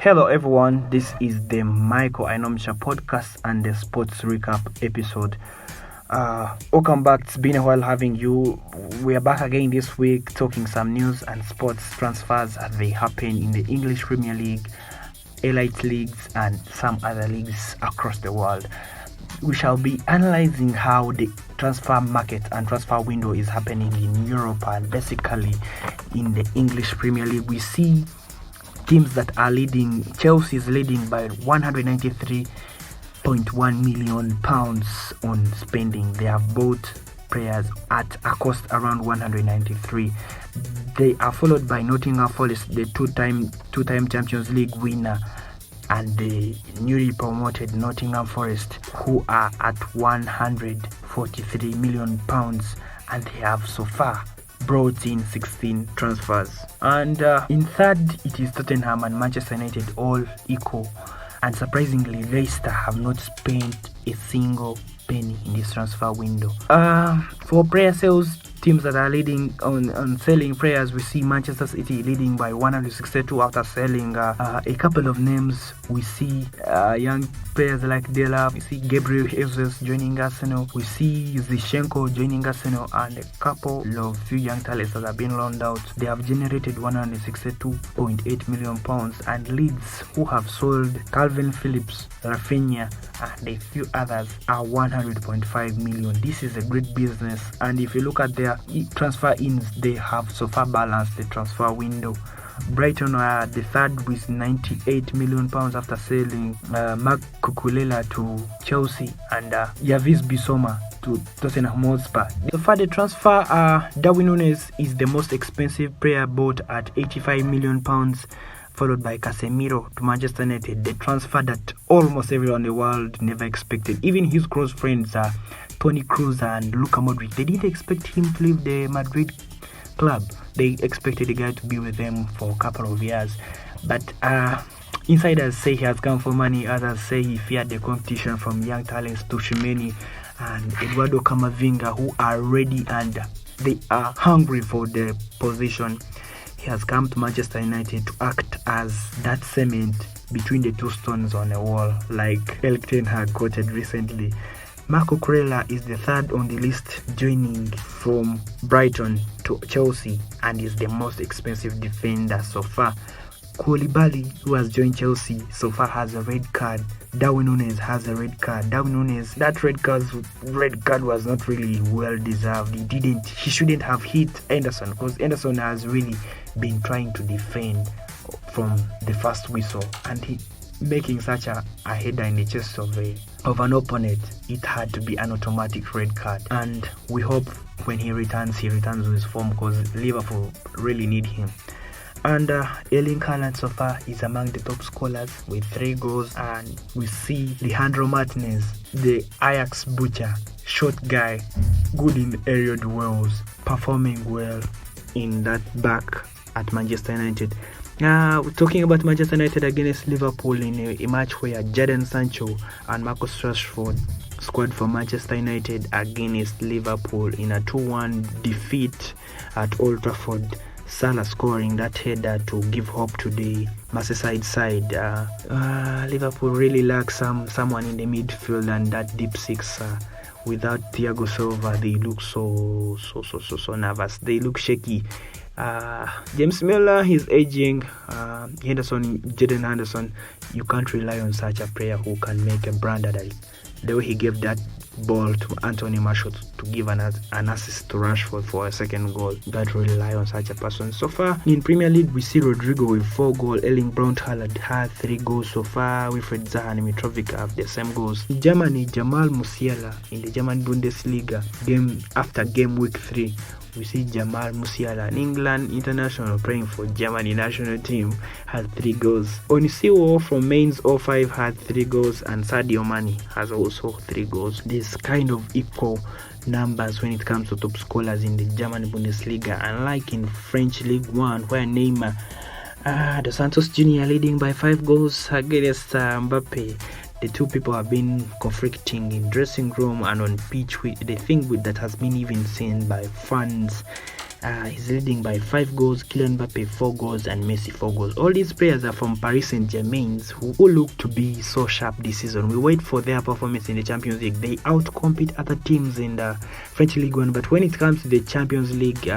Hello everyone, this is the Michael Ainomsha podcast and the sports recap episode. Welcome back. It's been a while having you. We are back again this week talking some news and sports transfers as they happen in the English Premier League, elite leagues and some other leagues across the world. We shall be analyzing how the transfer market and transfer window is happening in Europe, and basically in the English Premier League we see teams that are leading. Chelsea is leading by £193.1 million on spending. They have bought players at a cost around 193. They are followed by Nottingham Forest, the two-time Champions League winner, and the newly promoted Nottingham Forest, who are at £143 million, and they have so far brought in 16 transfers. And in third, it is Tottenham and Manchester United, all equal. And surprisingly, Leicester have not spent a single penny in this transfer window. For player sales, teams that are leading on selling players, we see Manchester City leading by 162 after selling a couple of names. We see young players like Dela, we see Gabriel Jesus joining Arsenal, we see Zinchenko joining Arsenal, and a couple of few young talents that have been loaned out. They have generated £162.8 million, and Leeds, who have sold Calvin Phillips, Rafinha, and a few others, are £100.5 million. This is a great business, and if you look at their transfer ins, they have so far balanced the transfer window. Brighton are the third with £98 million after selling Marc Cucurella to Chelsea and Yavis Bissouma to Tottenham Hotspur. So far the transfer, Darwin Núñez is the most expensive player, bought at £85 million, followed by Casemiro to Manchester United, the transfer that almost everyone in the world never expected. Even his close friends, Toni Kroos and Luka Modric, they didn't expect him to leave the Madrid club. They expected the guy to be with them for a couple of years. But insiders say he has come for money. Others say he feared the competition from young talents Tushimeni and Eduardo Camavinga, who are ready and they are hungry for the position. He has come to Manchester United to act as that cement between the two stones on a wall, like Erik ten Hag quoted recently. Marc Cucurella is the third on the list, joining from Brighton to Chelsea, and is the most expensive defender so far. Koulibaly, who has joined Chelsea, so far has a red card. Darwin Núñez has a red card. Darwin Núñez, that red card was not really well deserved. He shouldn't have hit Henderson, because Henderson has really been trying to defend from the first whistle, and he making such a header in the chest of an opponent, it had to be an automatic red card. And we hope when he returns with his form, because Liverpool really need him. And Erling Haaland so far is among the top scorers with 3 goals, and we see Alejandro Martinez, the Ajax butcher, short guy, good in aerial duels, performing well in that back at Manchester United. Now, talking about Manchester United against Liverpool in a match where Jadon Sancho and Marcus Rashford scored for Manchester United against Liverpool in a 2-1 defeat at Old Trafford. Salah scoring that header to give hope to the Merseyside side. Liverpool really lacks someone in the midfield and that deep six. Without Thiago Silva, they look so nervous. They look shaky. James Milner, he's aging. Jadon Henderson, you can't rely on such a player who can make a brander. The way he gave that ball to Anthony Martial to give an assist to Rashford for a second goal, you can't rely on such a person. So far in Premier League, we see Rodrigo with 4 goals. Erling Braut Haaland had 3 goals so far. Wilfried Zaha and Mitrovic have the same goals. In Germany, Jamal Musiala in the German Bundesliga, game after game week 3, we see Jamal Musiala, an England international playing for Germany national team, had 3 goals. Onisiwo from Mainz 05 had 3 goals, and Sadio Mane has also 3 goals. This kind of equal numbers when it comes to top scorers in the German Bundesliga, unlike in French Ligue 1 where Neymar Dos Santos Jr. leading by 5 goals against Mbappe. The two people have been conflicting in dressing room and on pitch. The thing that has been even seen by fans He's leading by 5 goals, Kylian Mbappe 4 goals, and Messi 4 goals. All these players are from Paris Saint-Germain who look to be so sharp this season. We wait for their performance in the Champions League. They outcompete other teams in the French League 1, but when it comes to the Champions League,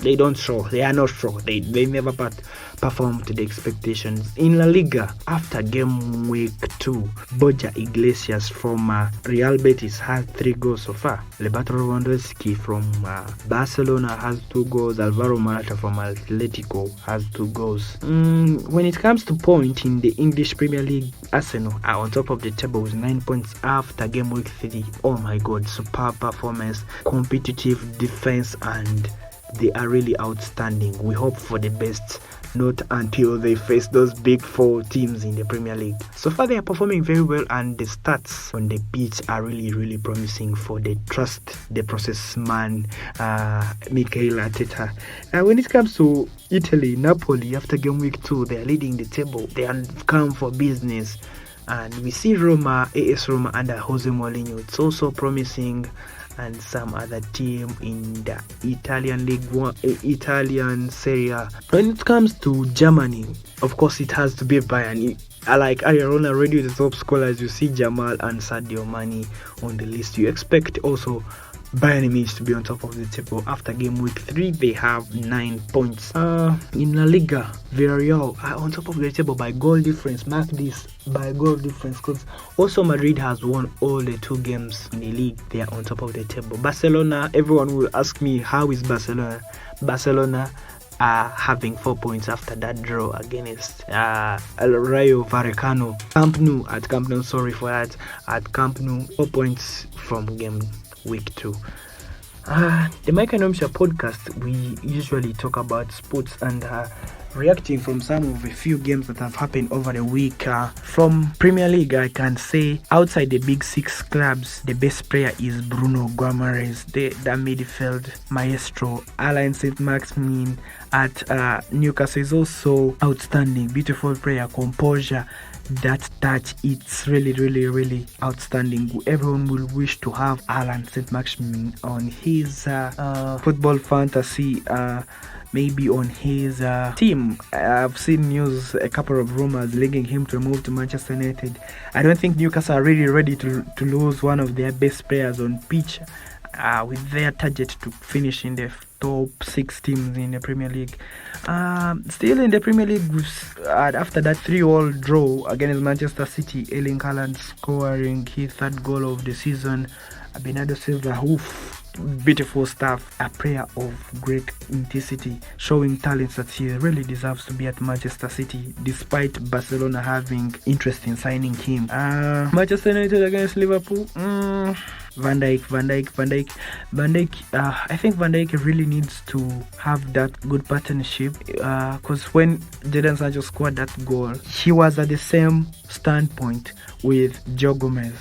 they don't show. They are not sure. They never perform to the expectations. In La Liga, after game week 2, Borja Iglesias from Real Betis has 3 goals so far. Roberto Lewandowski from Barcelona has 2 goals. Alvaro Morata from Atletico has 2 goals. When it comes to point in the English Premier League, Arsenal are on top of the table with 9 points after game week 3. Oh my god, superb performance, competitive defense, and they are really outstanding. We hope for the best, not until they face those big 4 teams in the Premier League. So far they are performing very well, and the stats on the pitch are really promising for the trust the process man Mikel Arteta. When it comes to Italy, Napoli after game week 2, they are leading the table. They are come for business, and we see AS Roma under Jose Mourinho. It's also promising, and some other team in the Italian League 1, Italian Serie A. When it comes to Germany, of course it has to be Bayern. Like Ariel already the top scorers, you see Jamal and Sadio Mane on the list. You expect also Bayern Munich to be on top of the table. After game week 3, they have 9 points. In La Liga, Villareal are on top of the table by goal difference. Mark this, by goal difference, because also Madrid has won all the 2 games in the league. They are on top of the table. Barcelona, everyone will ask me, how is Barcelona? Barcelona are having 4 points after that draw against El Rayo Vallecano. Camp Nou, at Camp Nou, 4 points from game week 2. The Mike and Omsha podcast, we usually talk about sports and reacting from some of the few games that have happened over the week. From Premier League, I can say outside the big 6 clubs, the best player is Bruno Guimaraes, the midfield maestro. Alain Saint-Maximin at Newcastle is also outstanding, beautiful player, composure. That touch, it's really outstanding. Everyone will wish to have Alan Saint-Maximin on his football fantasy, maybe on his team. I've seen news, a couple of rumors linking him to move to Manchester United. I don't think Newcastle are really ready to lose one of their best players on pitch, with their target to finish in the top 6 teams in the Premier League. Still in the Premier League, after that 3-3 draw against Manchester City, Erling Haaland scoring his 3rd goal of the season. Bernardo Silva, beautiful stuff, a player of great intensity, showing talents that he really deserves to be at Manchester City, despite Barcelona having interest in signing him. Manchester United against Liverpool. Van Dijk. I think Van Dijk really needs to have that good partnership, because when Jadon Sancho scored that goal, he was at the same standpoint with Joe Gomez.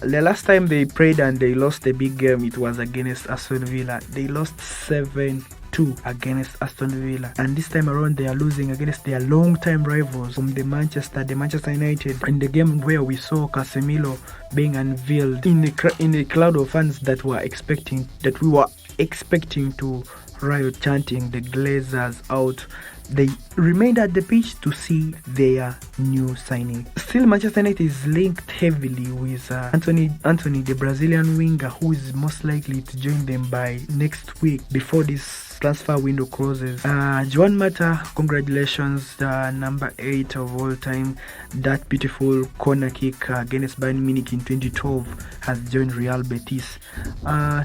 The last time they played and they lost a big game, it was against Aston Villa. They lost 7-2 against Aston Villa, and this time around they are losing against their long-time rivals from the Manchester United. In the game where we saw Casemiro being unveiled in a cloud of fans that we were expecting to riot, chanting the Glazers out. They remained at the pitch to see their new signing. Still, Manchester United is linked heavily with Anthony, the Brazilian winger, who is most likely to join them by next week before this transfer window closes. Juan Mata, congratulations, number 8 of all time. That beautiful corner kick against Bayern Munich in 2012 has joined Real Betis.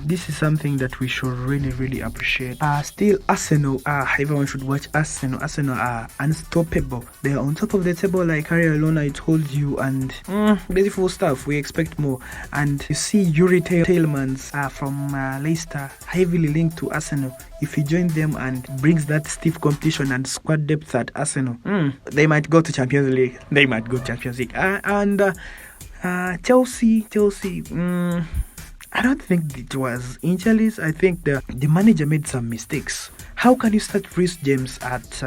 This is something that we should really appreciate. Still, Arsenal, everyone should watch Arsenal. Arsenal are unstoppable. They are on top of the table, like Harry Alona I told you, and beautiful stuff. We expect more. And you see Yuri Tielemans from Leicester, heavily linked to Arsenal. If he joins them and brings that stiff competition and squad depth at Arsenal, they might go to Champions League. And Chelsea. I don't think it was injuries. I think the manager made some mistakes. How can you start Reece James at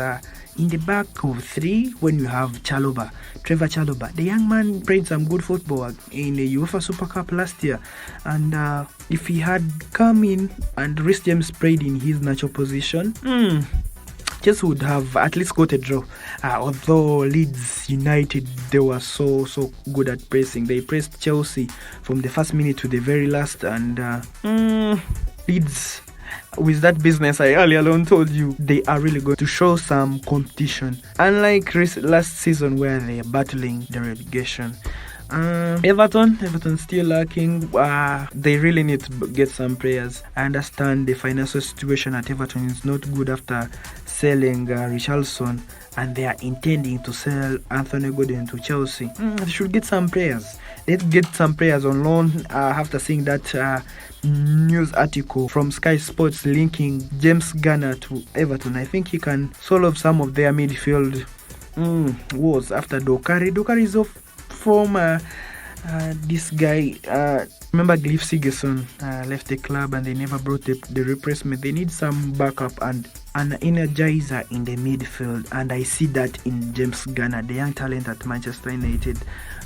in the back of three, when you have Trevor Chalobah, the young man played some good football in the UEFA Super Cup last year. And if he had come in and Reece James played in his natural position, Chelsea would have at least got a draw. Although Leeds United, they were so good at pressing. They pressed Chelsea from the first minute to the very last. And Leeds, with that business I earlier on told you, they are really going to show some competition. Unlike last season where they are battling the relegation. Everton still lacking. They really need to get some players. I understand the financial situation at Everton is not good after selling Richarlison, and they are intending to sell Anthony Gordon to Chelsea. They should get some players. Let's get some players on loan. After seeing that news article from Sky Sports linking James Garner to Everton, I think he can solve some of their midfield woes after Dokari. Dokari is off form. This guy, remember Cliff Sigerson left the club and they never brought the replacement. They need some backup and an energizer in the midfield, and I see that in James Garner, the young talent at Manchester United.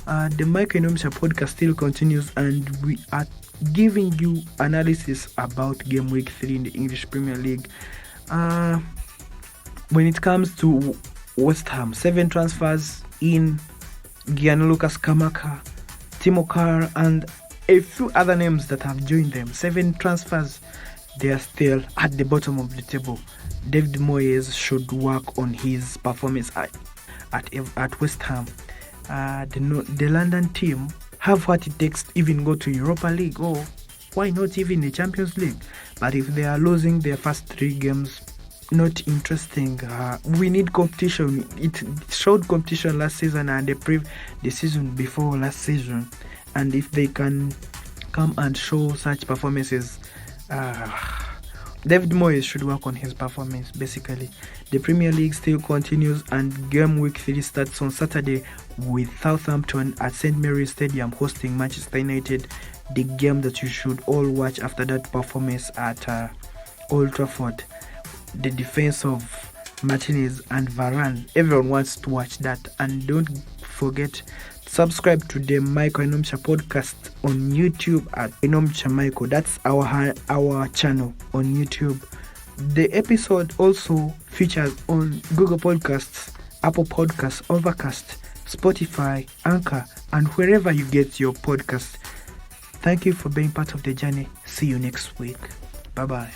The Mike and Omsha podcast still continues, and we are giving you analysis about game week 3 in the English Premier League. When it comes to West Ham, 7 transfers in: Gianluca Scamacca, Timo Kerr, and a few other names that have joined them. 7 transfers. They are still at the bottom of the table. David Moyes should work on his performance at West Ham. The London team have what it takes to even go to Europa League, or why not even the Champions League. But if they are losing their first 3 games, not interesting. We need competition. It showed competition last season and the season before last season, and if they can come and show such performances, David Moyes should work on his performance. Basically, the Premier League still continues, and game week 3 starts on Saturday with Southampton at St Mary's Stadium hosting Manchester United, the game that you should all watch after that performance at Old Trafford. The defense of Martinez and Varane, everyone wants to watch that. And don't forget, subscribe to the Michael Enomcha podcast on YouTube at Enomcha Michael. That's our channel on YouTube. The episode also features on Google Podcasts, Apple Podcasts, Overcast, Spotify, Anchor, and wherever you get your podcast. Thank you for being part of the journey. See you next week. Bye-bye.